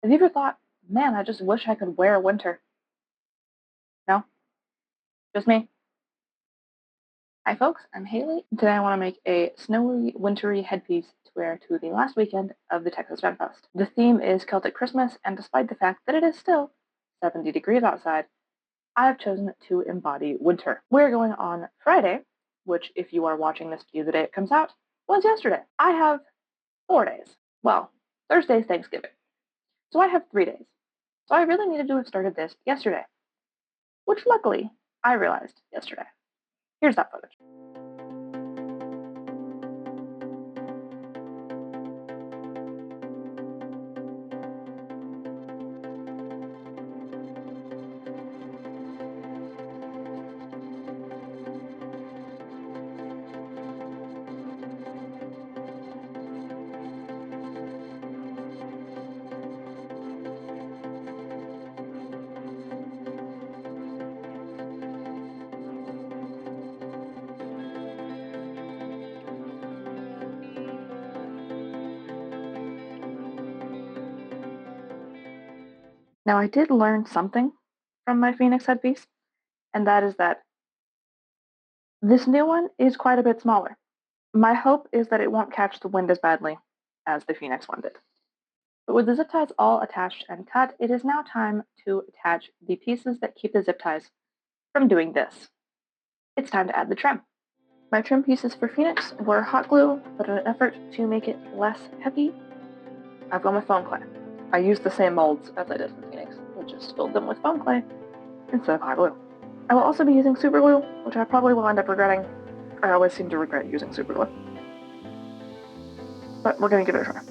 Have you ever thought, man, I just wish I could wear winter? No? Just me? Hi folks, I'm Haley. Today I want to make a snowy, wintry headpiece to wear to the last weekend of the Texas Fan Fest. The theme is Celtic Christmas, and despite the fact that it is still 70 degrees outside, I have chosen to embody winter. We're going on Friday, which if you are watching this video the day it comes out, was yesterday. I have 4 days. Well, Thursday's Thanksgiving. So I have 3 days. So I really needed to have started this yesterday, which luckily I realized yesterday. Here's that footage. Now, I did learn something from my Phoenix headpiece, and that is that this new one is quite a bit smaller. My hope is that it won't catch the wind as badly as the Phoenix one did. But with the zip ties all attached and cut, it is now time to attach the pieces that keep the zip ties from doing this. It's time to add the trim. My trim pieces for Phoenix were hot glue, but in an effort to make it less heavy, I've gone with foam clay. I used the same molds as I did for Phoenix, but just filled them with foam clay instead of hot glue. I will also be using super glue, which I probably will end up regretting. I always seem to regret using super glue. But we're gonna give it a try.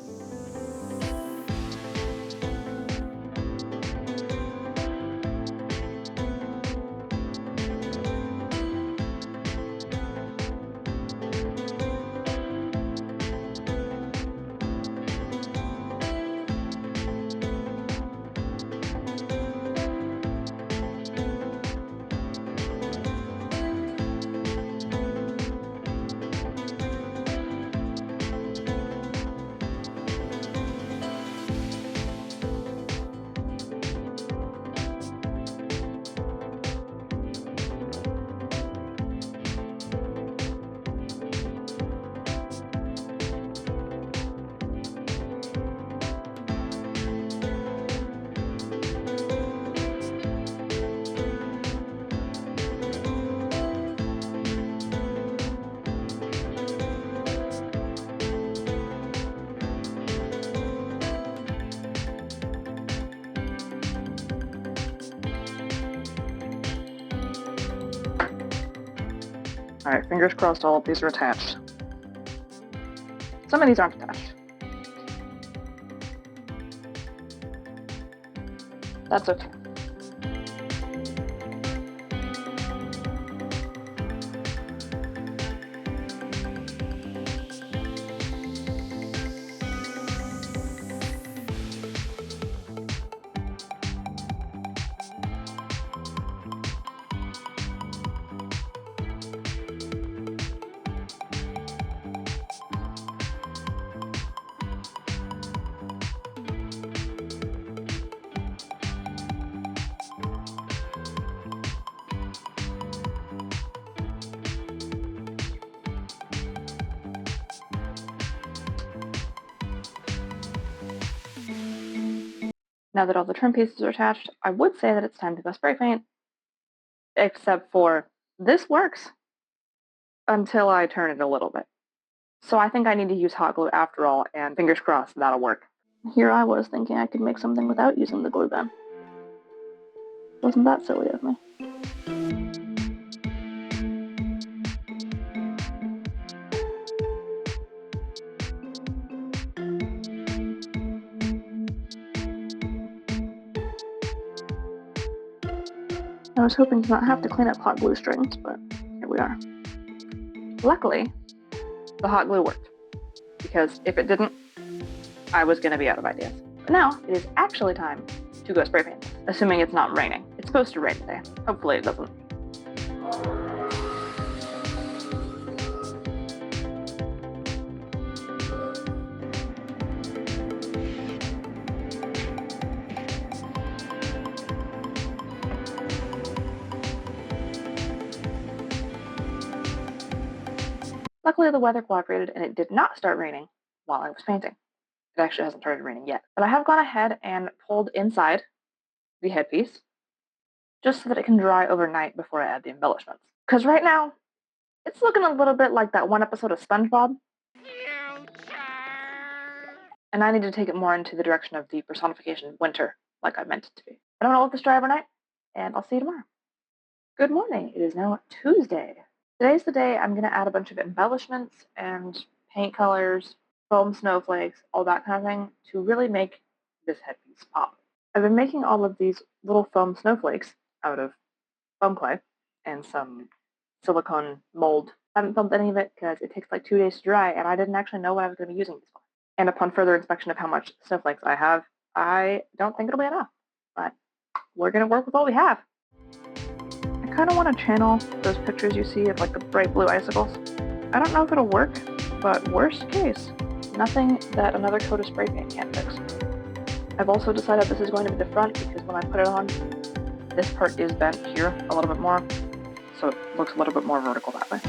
Alright, fingers crossed all of these are attached. Some of these aren't attached. That's okay. Now that all the trim pieces are attached, I would say that it's time to go spray paint, except for this works until I turn it a little bit. So I think I need to use hot glue after all, and fingers crossed that'll work. Here I was thinking I could make something without using the glue gun. Wasn't that silly of me? I was hoping to not have to clean up hot glue strings, but here we are. Luckily, the hot glue worked, because if it didn't, I was going to be out of ideas. But now, it is actually time to go spray paint, assuming it's not raining. It's supposed to rain today. Hopefully it doesn't. Luckily, the weather cooperated and it did not start raining while I was painting. It actually hasn't started raining yet. But I have gone ahead and pulled inside the headpiece just so that it can dry overnight before I add the embellishments. Because right now, it's looking a little bit like that one episode of SpongeBob. And I need to take it more into the direction of the personification of winter, like I meant it to be. I don't want to let this dry overnight, and I'll see you tomorrow. Good morning. It is now Tuesday. Today's the day I'm going to add a bunch of embellishments and paint colors, foam snowflakes, all that kind of thing to really make this headpiece pop. I've been making all of these little foam snowflakes out of foam clay and some silicone mold. I haven't filmed any of it because it takes like 2 days to dry, and I didn't actually know what I was going to be using these for. And upon further inspection of how much snowflakes I have, I don't think it'll be enough. But we're going to work with what we have. I kind of want to channel those pictures you see of like the bright blue icicles. I don't know if it'll work, but worst case, nothing that another coat of spray paint can't fix. I've also decided this is going to be the front because when I put it on, this part is bent here a little bit more, so it looks a little bit more vertical that way.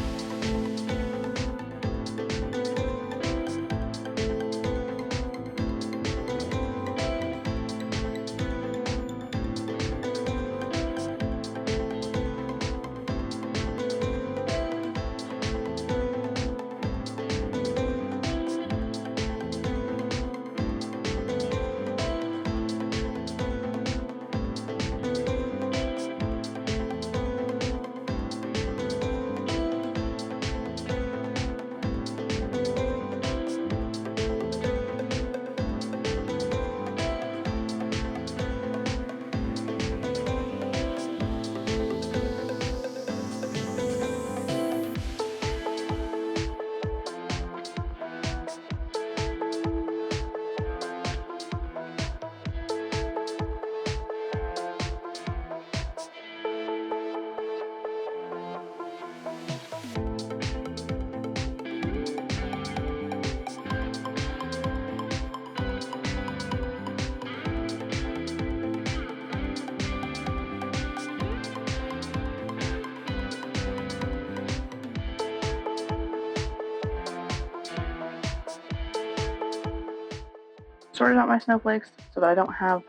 Sorted out my snowflakes so that I don't have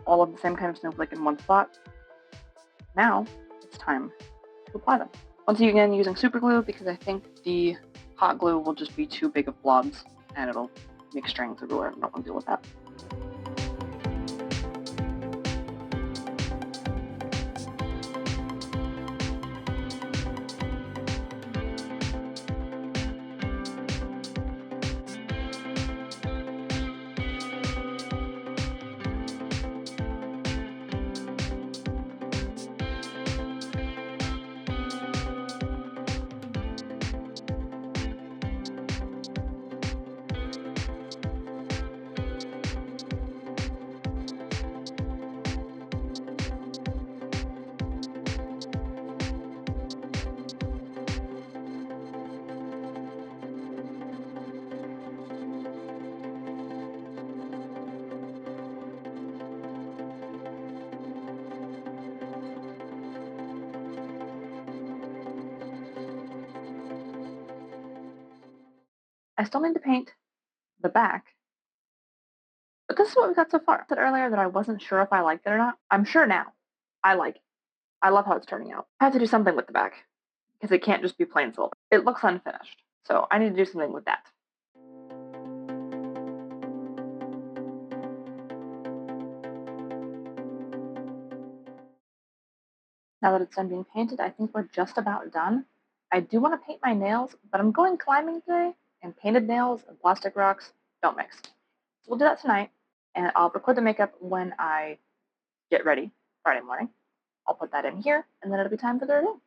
all of the same kind of snowflake in one spot. Now it's time to apply them. Once again, using super glue because I think the hot glue will just be too big of blobs and it'll make strings everywhere. I don't want to deal with that. I still need to paint the back, but this is what we got so far. I said earlier that I wasn't sure if I liked it or not. I'm sure now. I like it. I love how it's turning out. I have to do something with the back because it can't just be plain silver. It looks unfinished, so I need to do something with that. Now that it's done being painted, I think we're just about done. I do want to paint my nails, but I'm going climbing today, and painted nails and plastic rocks don't mix. So we'll do that tonight, and I'll record the makeup when I get ready Friday morning. I'll put that in here, and then it'll be time for the review.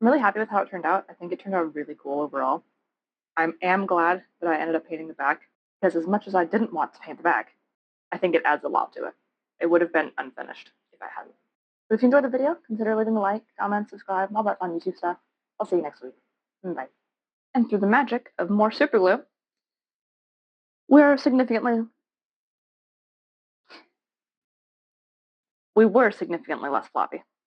I'm really happy with how it turned out. I think it turned out really cool overall. I am glad that I ended up painting the back because as much as I didn't want to paint the back, I think it adds a lot to it. It would have been unfinished if I hadn't. So if you enjoyed the video, consider leaving a like, comment, subscribe, and all that fun YouTube stuff. I'll see you next week. Bye. And through the magic of more super glue, we were significantly less floppy.